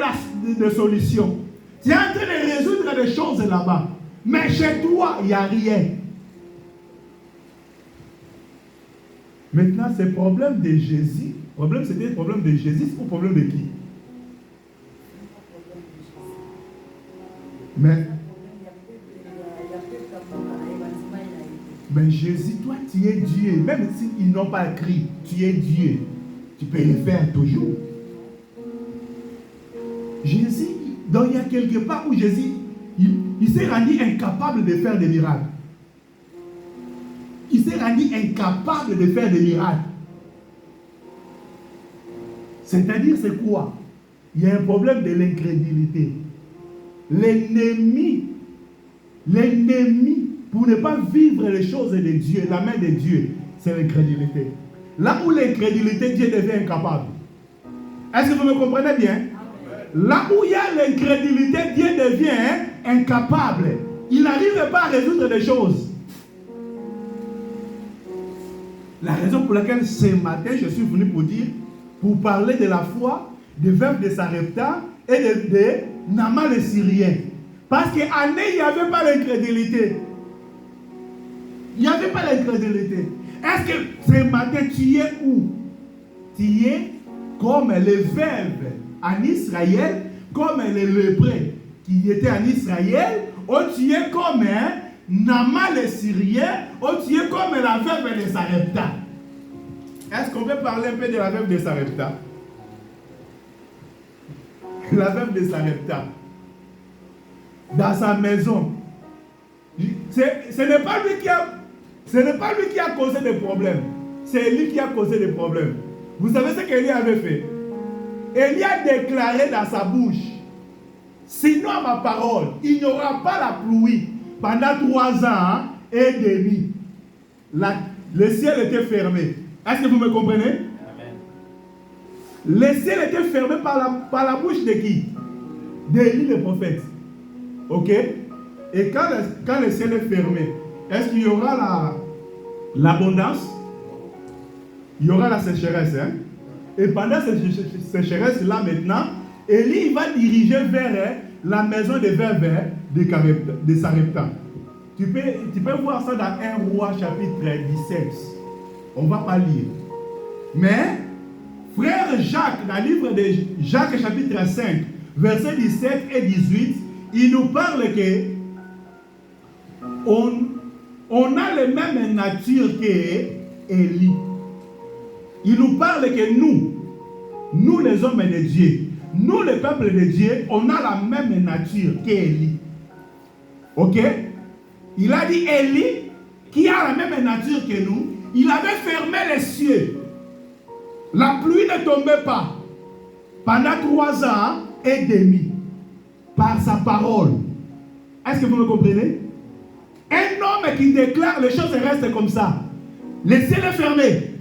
des solutions. Tu es en train de résoudre des choses là-bas. Mais chez toi, il n'y a rien. Maintenant, ce problème de Jésus, c'était le problème de Jésus ou le problème de qui? Mais Jésus, toi, tu es Dieu. Même s'ils n'ont pas écrit, tu es Dieu. Tu peux le faire toujours. Jésus, donc il y a quelque part où Jésus, il s'est rendu incapable de faire des miracles. Il s'est rendu incapable de faire des miracles. C'est-à-dire, c'est quoi? Il y a un problème de l'incrédulité. L'ennemi, pour ne pas vivre les choses de Dieu, la main de Dieu, c'est l'incrédulité. Là où l'incrédulité, Dieu devient incapable. Est-ce que vous me comprenez bien? Là où il y a l'incrédulité, Dieu devient incapable. Il n'arrive pas à résoudre des choses. La raison pour laquelle ce matin, je suis venu pour parler de la foi, des veuves de Sarepta et de Naaman le Syrien. Parce qu'à Né, il n'y avait pas l'incrédulité. Il n'y avait pas l'incrédulité. Est-ce que ce matin, tu es où? Tu es comme les veuves en Israël, comme les lépreux qui étaient en Israël, ou tu es comme Naaman le Syrien, ou tu es comme la veuve de Sarepta. Est-ce qu'on peut parler un peu de la veuve de Sarepta? La veuve de Sarepta, dans sa maison, ce n'est pas lui qui a causé des problèmes, c'est lui qui a causé des problèmes. Vous savez ce qu'Élie avait fait? Élie a déclaré dans sa bouche, sinon à ma parole, il n'y aura pas la pluie pendant 3 ans et demi. Le ciel était fermé. Est-ce que vous me comprenez? Amen. Le ciel était fermé par la bouche de qui? D'Élie le prophète. Ok? Et quand le ciel est fermé, est-ce qu'il y aura l'abondance? Il y aura la sécheresse. Hein? Et pendant cette sécheresse-là maintenant, Élie va diriger vers la maison des veuves de Sarepta. Tu peux voir ça dans 1 Roi chapitre 17. On ne va pas lire. Mais, frère Jacques, dans le livre de Jacques chapitre 5, versets 17 et 18, il nous parle que on a la même nature qu'Élie. Il nous parle que nous les hommes de Dieu, nous le peuple de Dieu, on a la même nature qu'Élie. Ok? Il a dit Élie, qui a la même nature que nous, il avait fermé les cieux. La pluie ne tombait pas. pendant 3 ans et demi, par sa parole. Est-ce que vous me comprenez? Un homme qui déclare les choses restent comme ça. Laissez-les fermer.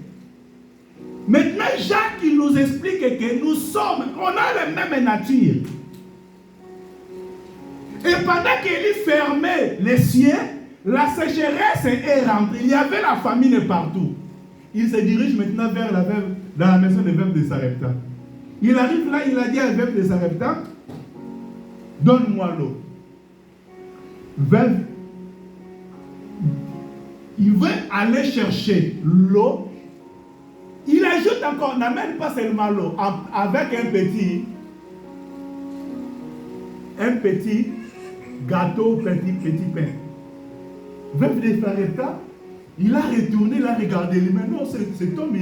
Maintenant, Jacques il nous explique que nous sommes, on a la même nature. Et pendant qu'il fermait les cieux, la sécheresse est rentrée. Il y avait la famine partout. Il se dirige maintenant vers la veuve, dans la maison de veuve de Sarepta. Il arrive là, il a dit à la veuve de Sarepta, donne-moi l'eau. Veuve, il veut aller chercher l'eau. Il ajoute encore, n'amène pas seulement l'eau, avec un petit gâteau, petit pain. Veuve de Sarepta, il a retourné, il a regardé lui. Mais non, cet homme,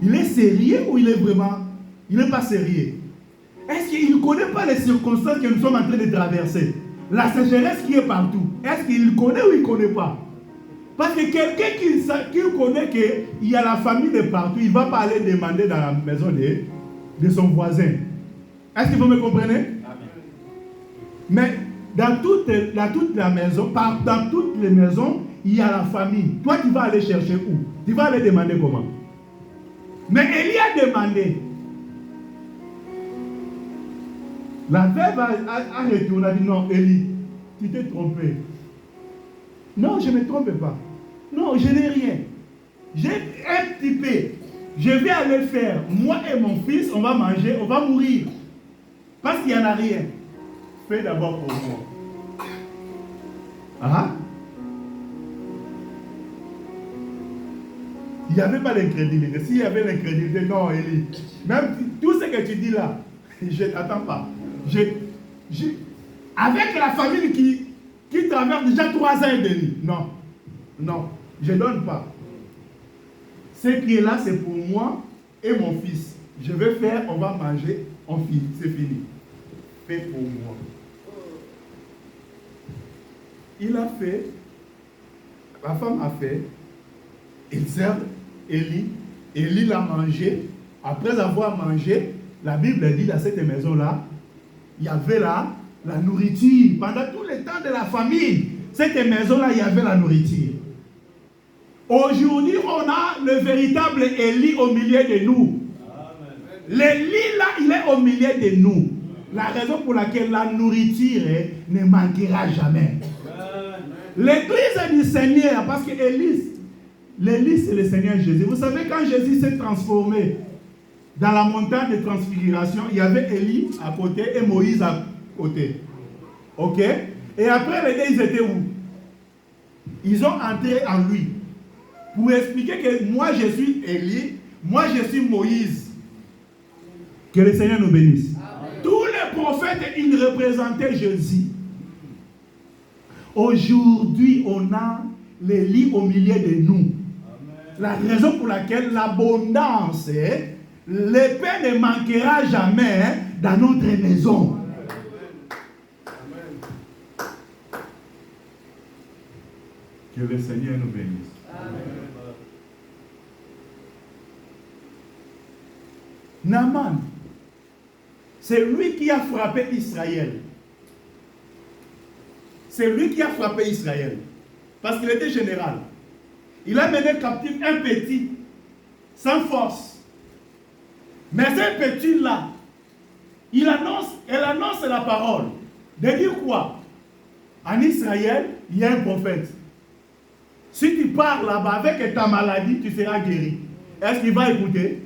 il est sérieux ou il est vraiment, il n'est pas sérieux? Est-ce qu'il ne connaît pas les circonstances que nous sommes en train de traverser? La sécheresse qui est partout. Est-ce qu'il connaît ou il ne connaît pas? Parce que quelqu'un qui connaît qu'il y a la famille de partout, il ne va pas aller demander dans la maison de son voisin. Est-ce que vous me comprenez? Amen. Mais dans toute la maison, dans toutes les maisons, il y a la famille. Toi, tu vas aller chercher où? Tu vas aller demander comment? Mais Élie a demandé. La veuve a retourné, a dit non, Élie, tu t'es trompé. Non, je ne me trompe pas. Non, je n'ai rien. J'ai un petit peu. Je vais aller faire. Moi et mon fils, on va manger, on va mourir. Parce qu'il n'y en a rien. Fais d'abord pour moi. Ah? Il n'y avait pas l'incrédulité. S'il y avait l'incrédulité, non, Élie. Même tout ce que tu dis là, je n'attends pas. Avec la famille qui traverse déjà 3 ans et demi. Non, non, je ne donne pas. Ce qui est là, c'est pour moi et mon fils. Je vais faire, on va manger, on finit, c'est fini. Fais pour moi. Il a fait, la femme a fait, il sert Élie, Élie l'a mangé. Après avoir mangé, la Bible dit dans cette maison-là, il y avait la nourriture. Pendant tout le temps de la famille, cette maison-là, il y avait la nourriture. Aujourd'hui, on a le véritable Élie au milieu de nous. L'Élie, là, il est au milieu de nous. La raison pour laquelle la nourriture ne manquera jamais. L'église du Seigneur, parce que l'Élie, c'est le Seigneur Jésus. Vous savez, quand Jésus s'est transformé dans la montagne de transfiguration, il y avait Élie à côté et Moïse à côté. Ok? Et après, les deux, ils étaient où? Ils ont entré en lui. Pour expliquer que moi, je suis Élie, moi, je suis Moïse. Que le Seigneur nous bénisse. Amen. Tous les prophètes, ils représentaient Jésus. Aujourd'hui, on a l'Élie au milieu de nous. Amen. La raison pour laquelle l'abondance, l'épée ne manquera jamais dans notre maison. Amen. Que le Seigneur nous bénisse. Amen. Naaman, c'est lui qui a frappé Israël. C'est lui qui a frappé Israël. Parce qu'il était général. Il a mené captif un petit, sans force. Mais ce petit-là, elle annonce la parole. De dire quoi? En Israël, il y a un prophète. Si tu pars là-bas avec ta maladie, tu seras guéri. Est-ce qu'il va écouter?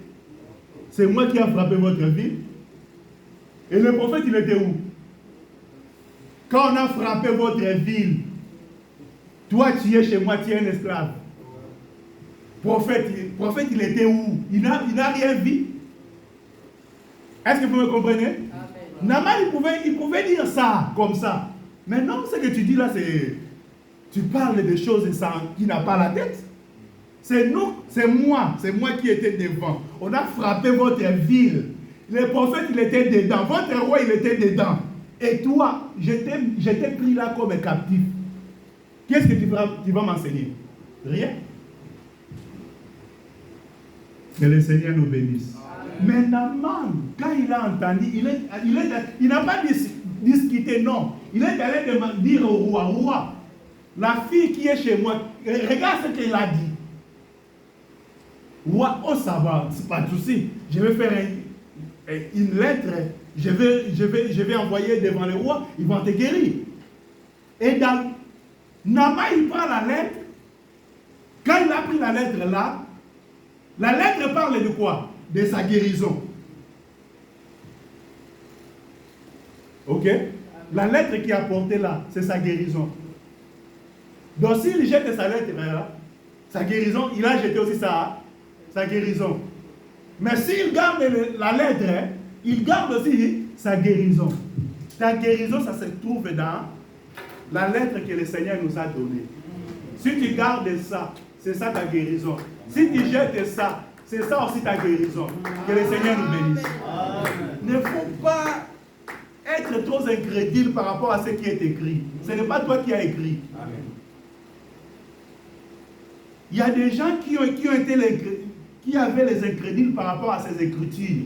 C'est moi qui ai frappé votre ville. Et le prophète, il était où? Quand on a frappé votre ville, toi, tu es chez moi, tu es un esclave. Prophète, il était où? Il n'a rien vu. Est-ce que vous me comprenez? Naaman, il pouvait dire ça, comme ça. Mais non, ce que tu dis là, c'est... Tu parles de choses qui n'ont pas la tête. C'est moi qui étais devant. On a frappé votre ville. Le prophète, il était dedans. Votre roi, il était dedans. Et toi, je t'ai pris là comme captif. Qu'est-ce que tu vas m'enseigner? Rien. Que le Seigneur nous bénisse. Amen. Mais Naaman, quand il a entendu, il n'a pas discuté, non. Il est allé dire au roi, la fille qui est chez moi, regarde ce qu'il a dit. Roi, oh ça va, c'est pas de souci. Je vais faire une lettre, je vais envoyer devant le roi, ils vont te guérir. Et dans Naaman, il prend la lettre. Quand il a pris la lettre là, la lettre parle de quoi? De sa guérison. Ok? La lettre qui est apportée là, c'est sa guérison. Donc s'il jette sa lettre là, sa guérison, il a jeté aussi sa guérison. Mais s'il garde la lettre, il garde aussi sa guérison. Ta guérison, ça se trouve dans la lettre que le Seigneur nous a donnée. Si tu gardes ça, c'est ça ta guérison. Si tu jettes ça, c'est ça aussi ta guérison. Que le Seigneur nous bénisse. Il ne faut pas être trop incrédule par rapport à ce qui est écrit. Ce n'est pas toi qui as écrit. Amen. Il y a des gens qui avaient les incrédules par rapport à ces écritures.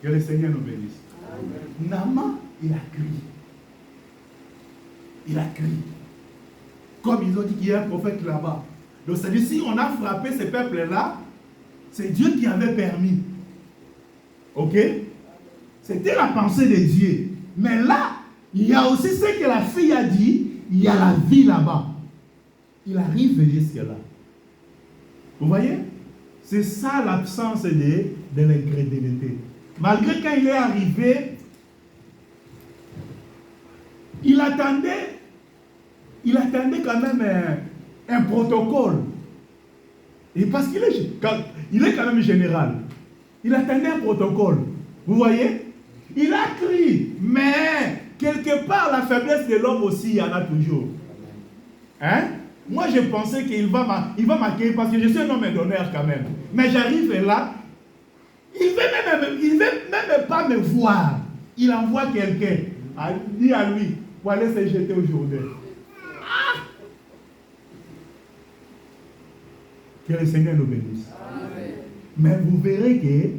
Que le Seigneur nous bénisse. Naaman, il a crié. Il a crié. Comme ils ont dit qu'il y a un prophète là-bas. Donc c'est-à-dire, si on a frappé ces peuples-là, c'est Dieu qui avait permis. Ok? C'était la pensée de Dieu. Mais là, il y a aussi ce que la fille a dit, il y a la vie là-bas. Il arrive jusque-là. Vous voyez? C'est ça l'absence de l'incrédulité. Malgré quand il est arrivé, il attendait quand même un protocole. Et parce qu'il est quand même général. Il attendait un protocole. Vous voyez? Il a crié. Mais quelque part, la faiblesse de l'homme aussi, il y en a toujours. Hein? Moi, je pensais qu'il va m'accueillir parce que je suis un homme d'honneur quand même. Mais j'arrive là, il ne veut même pas me voir. Il envoie quelqu'un. Dit à lui, pour aller se jeter aujourd'hui. Que le Seigneur nous bénisse. Amen. Mais vous verrez que,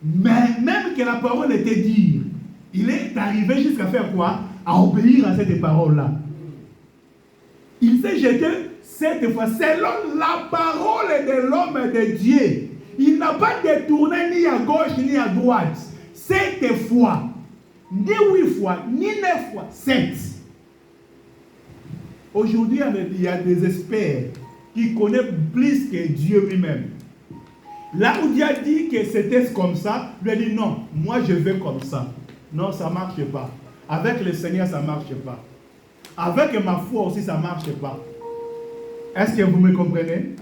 même que la parole était dite, il est arrivé jusqu'à faire quoi? À obéir à cette parole-là. Il s'est jeté cette fois, selon la parole de l'homme et de Dieu. Il n'a pas détourné ni à gauche ni à droite. 7 fois. Ni 8 fois, ni 9 fois, 7. Aujourd'hui, il y a des experts qui connaissent plus que Dieu lui-même. Là où Dieu a dit que c'était comme ça, lui a dit non, moi je veux comme ça. Non, ça ne marche pas. Avec le Seigneur, ça ne marche pas. Avec ma foi aussi, ça ne marche pas. Est-ce que vous me comprenez?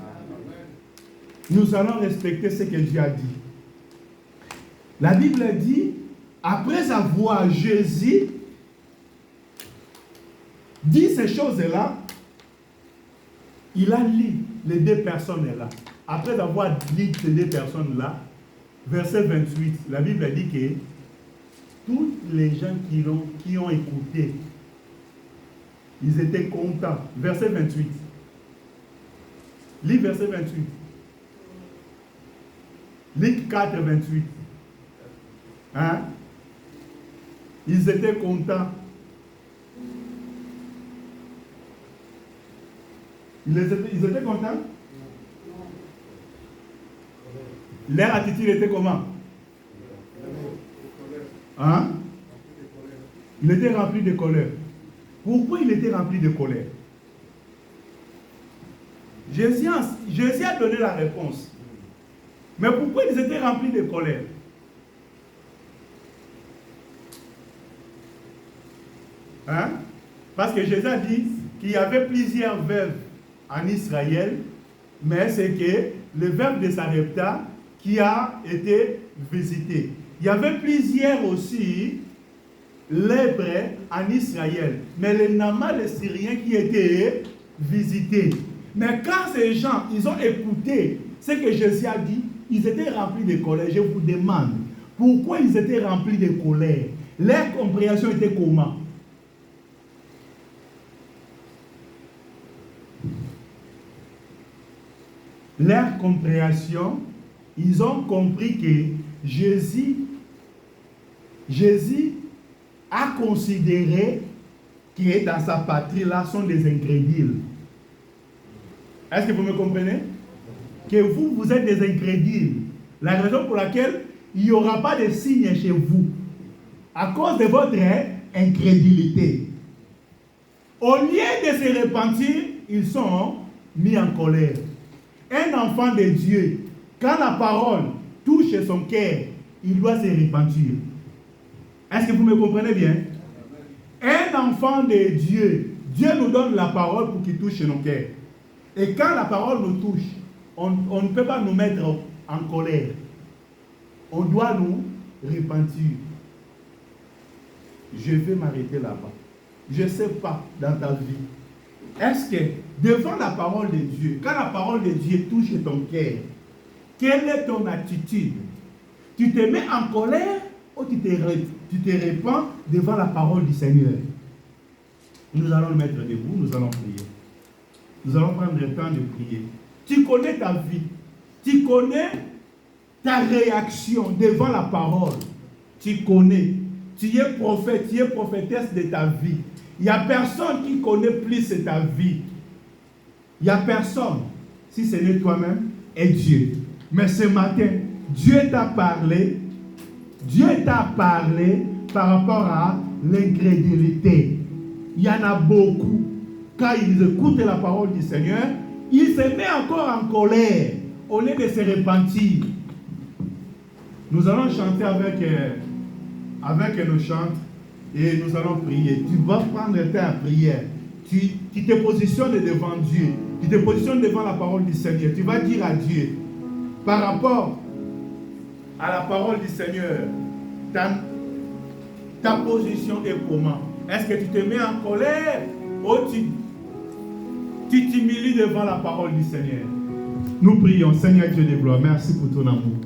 Nous allons respecter ce que Dieu a dit. La Bible dit, après avoir Jésus dit ces choses-là, il a lu les 2 personnes-là. Après avoir lu ces 2 personnes-là, verset 28, la Bible dit que tous les gens qui ont écouté, ils étaient contents. Verset 28. Lis verset 28. Luc 4, 28. Hein? Ils étaient contents. Ils étaient contents? Leur attitude était comment? Hein? Il était rempli de colère. Pourquoi il était rempli de colère? Jésus a donné la réponse. Mais pourquoi ils étaient remplis de colère? Hein? Parce que Jésus a dit qu'il y avait plusieurs veuves en Israël, mais c'est que le veuve de Sarepta qui a été visité. Il y avait plusieurs aussi lèpres en Israël, mais les Naaman, les Syriens qui étaient visités. Mais quand ces gens, ils ont écouté ce que Jésus a dit, ils étaient remplis de colère. Je vous demande, pourquoi ils étaient remplis de colère? Leur compréhension était comment? Leur compréhension ils ont compris que Jésus a considéré que dans sa patrie là sont des incrédules. Est-ce que vous me comprenez? Que vous êtes des incrédules. La raison pour laquelle il n'y aura pas de signes chez vous, à cause de votre incrédulité. Au lieu de se repentir, ils sont mis en colère. Un enfant de Dieu, quand la parole touche son cœur, il doit se repentir. Est-ce que vous me comprenez bien? Un enfant de Dieu, Dieu nous donne la parole pour qu'il touche nos cœurs. Et quand la parole nous touche, on ne peut pas nous mettre en colère. On doit nous repentir. Je vais m'arrêter là-bas. Je ne sais pas dans ta vie. Est-ce que devant la parole de Dieu, quand la parole de Dieu touche ton cœur, quelle est ton attitude? Tu te mets en colère ou tu te répands devant la parole du Seigneur? Nous allons le mettre debout, nous allons prier. Nous allons prendre le temps de prier. Tu connais ta vie. Tu connais ta réaction devant la parole. Tu connais. Tu es prophète, tu es prophétesse de ta vie. Il n'y a personne qui connaît plus ta vie. Il n'y a personne, si ce n'est toi-même et Dieu. Mais ce matin, Dieu t'a parlé. Dieu t'a parlé par rapport à l'incrédulité. Il y en a beaucoup. Quand ils écoutent la parole du Seigneur, ils se mettent encore en colère au lieu de se repentir. Nous allons chanter avec nos chantes et nous allons prier. Tu vas prendre le temps à prier. Tu te positionnes devant Dieu. Tu te positionnes devant la parole du Seigneur. Tu vas dire à Dieu, par rapport à la parole du Seigneur, ta position est comment? Est-ce que tu te mets en colère ou tu t'humilies devant la parole du Seigneur? Nous prions, Seigneur Dieu de gloire, merci pour ton amour.